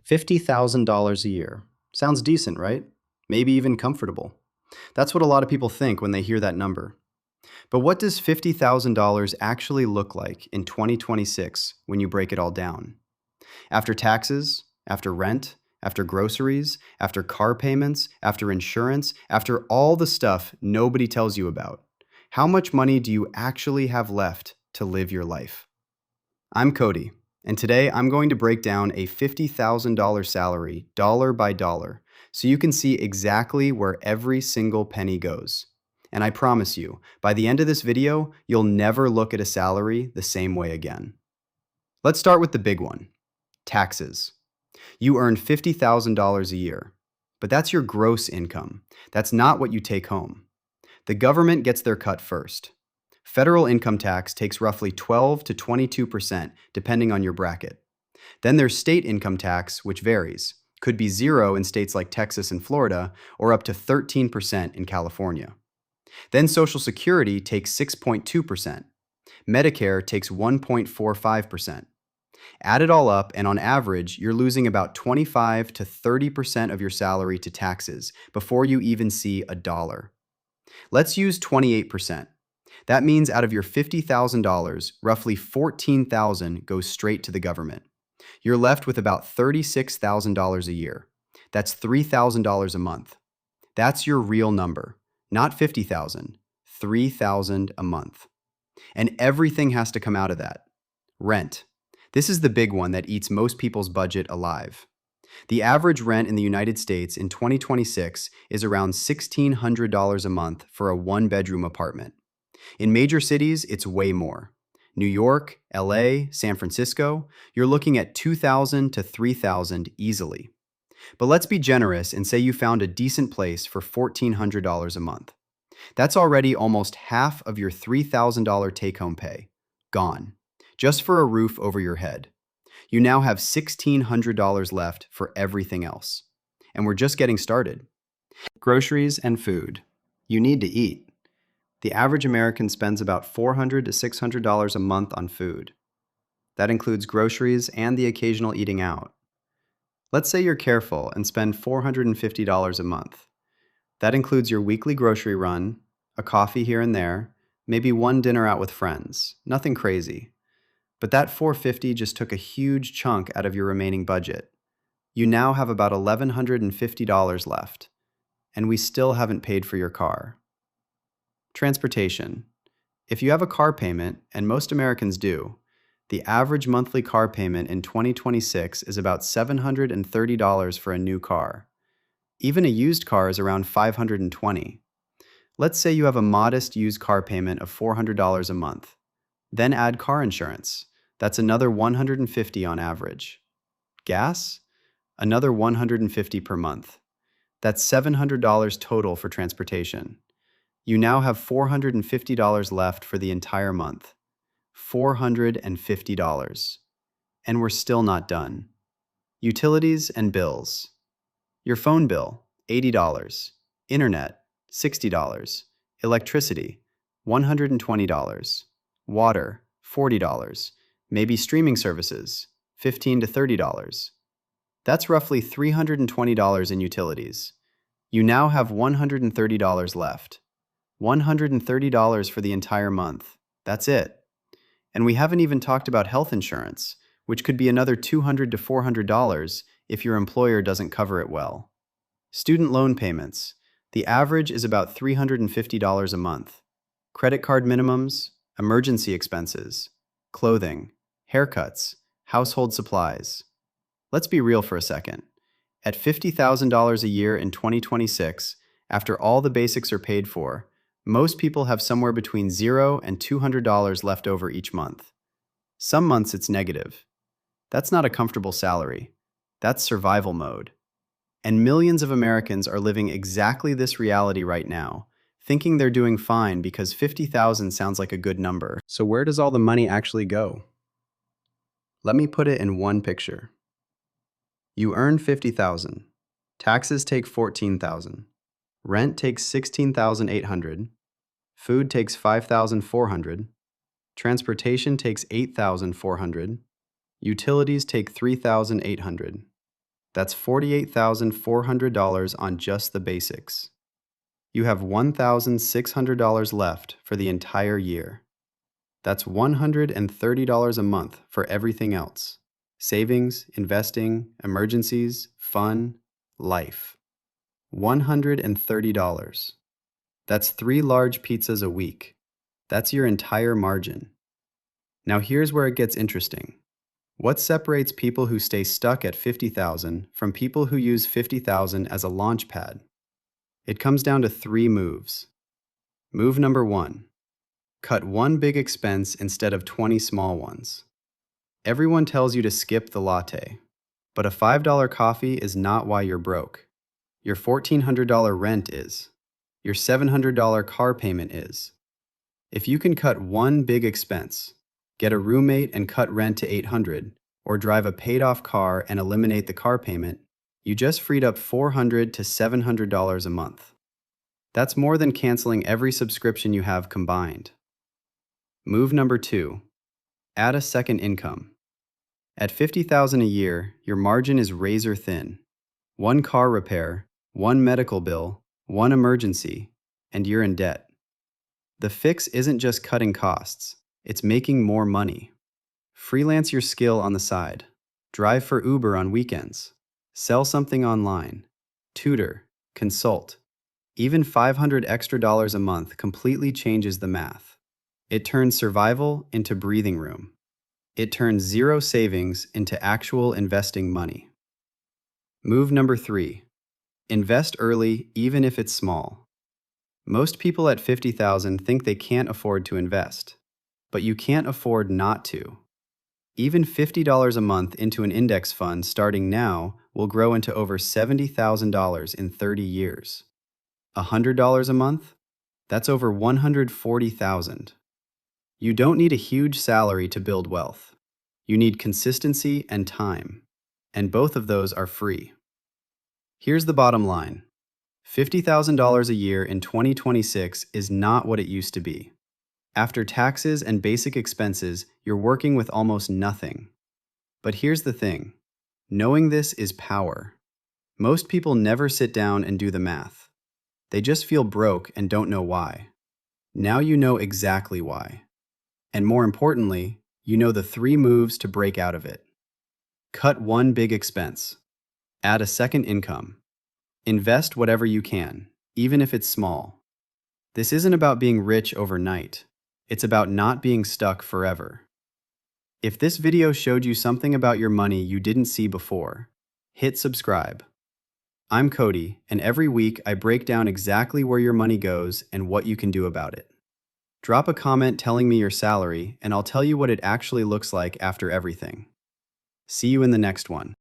$50,000 a year. Sounds decent, right? Maybe even comfortable. That's what a lot of people think when they hear that number. But what does $50,000 actually look like in 2026 when you break it all down? After taxes, after rent, after groceries, after car payments, after insurance, after all the stuff nobody tells you about, how much money do you actually have left to live your life? I'm Cody, and today I'm going to break down a $50,000 salary dollar by dollar so you can see exactly where every single penny goes. And I promise you, by the end of this video, you'll never look at a salary the same way again. Let's start with the big one, taxes. You earn $50,000 a year, but that's your gross income. That's not what you take home. The government gets their cut first. Federal income tax takes roughly 12 to 22% depending on your bracket. Then there's state income tax, which varies. Could be 0 in states like Texas and Florida, or up to 13% in California. Then Social Security takes 6.2%. Medicare takes 1.45%. Add it all up, and on average, you're losing about 25 to 30% of your salary to taxes before you even see a dollar. Let's use 28%. That means out of your $50,000, roughly $14,000 goes straight to the government. You're left with about $36,000 a year. That's $3,000 a month. That's your real number, not $50,000, $3,000 a month. And everything has to come out of that. Rent. This is the big one that eats most people's budget alive. The average rent in the United States in 2026 is around $1,600 a month for a one-bedroom apartment. In major cities, it's way more. New York, LA, San Francisco, you're looking at $2,000 to $3,000 easily. But let's be generous and say you found a decent place for $1,400 a month. That's already almost half of your $3,000 take-home pay. Gone. Just for a roof over your head. You now have $1,600 left for everything else. And we're just getting started. Groceries and food. You need to eat. The average American spends about $400 to $600 a month on food. That includes groceries and the occasional eating out. Let's say you're careful and spend $450 a month. That includes your weekly grocery run, a coffee here and there, maybe one dinner out with friends. Nothing crazy. But that $450 just took a huge chunk out of your remaining budget. You now have about $1,150 left, and we still haven't paid for your car. Transportation. If you have a car payment, and most Americans do, the average monthly car payment in 2026 is about $730 for a new car. Even a used car is around $520. Let's say you have a modest used car payment of $400 a month. Then add car insurance. That's another $150 on average. Gas? Another $150 per month. That's $700 total for transportation. You now have $450 left for the entire month. $450. And we're still not done. Utilities and bills. Your phone bill, $80. Internet, $60. Electricity, $120. Water, $40. Maybe streaming services, $15 to $30. That's roughly $320 in utilities. You now have $130 left. $130 for the entire month. That's it. And we haven't even talked about health insurance, which could be another $200 to $400 if your employer doesn't cover it well. Student loan payments. The average is about $350 a month. Credit card minimums, emergency expenses, clothing, haircuts, household supplies. Let's be real for a second. At $50,000 a year in 2026, after all the basics are paid for, most people have somewhere between $0 and $200 left over each month. Some months it's negative. That's not a comfortable salary. That's survival mode. And millions of Americans are living exactly this reality right now, thinking they're doing fine because $50,000 sounds like a good number. So where does all the money actually go? Let me put it in one picture. You earn $50,000. Taxes take $14,000. Rent takes $16,800. Food takes $5,400. Transportation takes $8,400. Utilities take $3,800. That's $48,400 on just the basics. You have $1,600 left for the entire year. That's $130 a month for everything else: savings, investing, emergencies, fun, life. $130. That's 3 large pizzas a week. That's your entire margin. Now here's where it gets interesting. What separates people who stay stuck at 50,000 from people who use 50,000 as a launch pad? It comes down to 3 moves. Move number 1. Cut one big expense instead of 20 small ones. Everyone tells you to skip the latte, but a $5 coffee is not why you're broke. Your $1,400 rent is. Your $700 car payment is. If you can cut one big expense, get a roommate and cut rent to $800, or drive a paid-off car and eliminate the car payment, you just freed up $400 to $700 a month. That's more than canceling every subscription you have combined. Move number 2. Add a second income. At $50,000 a year, your margin is razor thin. One car repair, one medical bill, one emergency, and you're in debt. The fix isn't just cutting costs, it's making more money. Freelance your skill on the side. Drive for Uber on weekends. Sell something online. Tutor. Consult. Even $500 extra a month completely changes the math. It turns survival into breathing room. It turns zero savings into actual investing money. Move number 3. Invest early, even if it's small. Most people at 50,000 think they can't afford to invest, but you can't afford not to. Even $50 a month into an index fund starting now will grow into over $70,000 in 30 years. $100 a month? That's over $140,000. You don't need a huge salary to build wealth. You need consistency and time, and both of those are free. Here's the bottom line. $50,000 a year in 2026 is not what it used to be. After taxes and basic expenses, you're working with almost nothing. But here's the thing. Knowing this is power. Most people never sit down and do the math. They just feel broke and don't know why. Now you know exactly why. And more importantly, you know the 3 moves to break out of it. Cut one big expense. Add a second income. Invest whatever you can, even if it's small. This isn't about being rich overnight. It's about not being stuck forever. If this video showed you something about your money you didn't see before, hit subscribe. I'm Cody, and every week I break down exactly where your money goes and what you can do about it. Drop a comment telling me your salary, and I'll tell you what it actually looks like after everything. See you in the next one.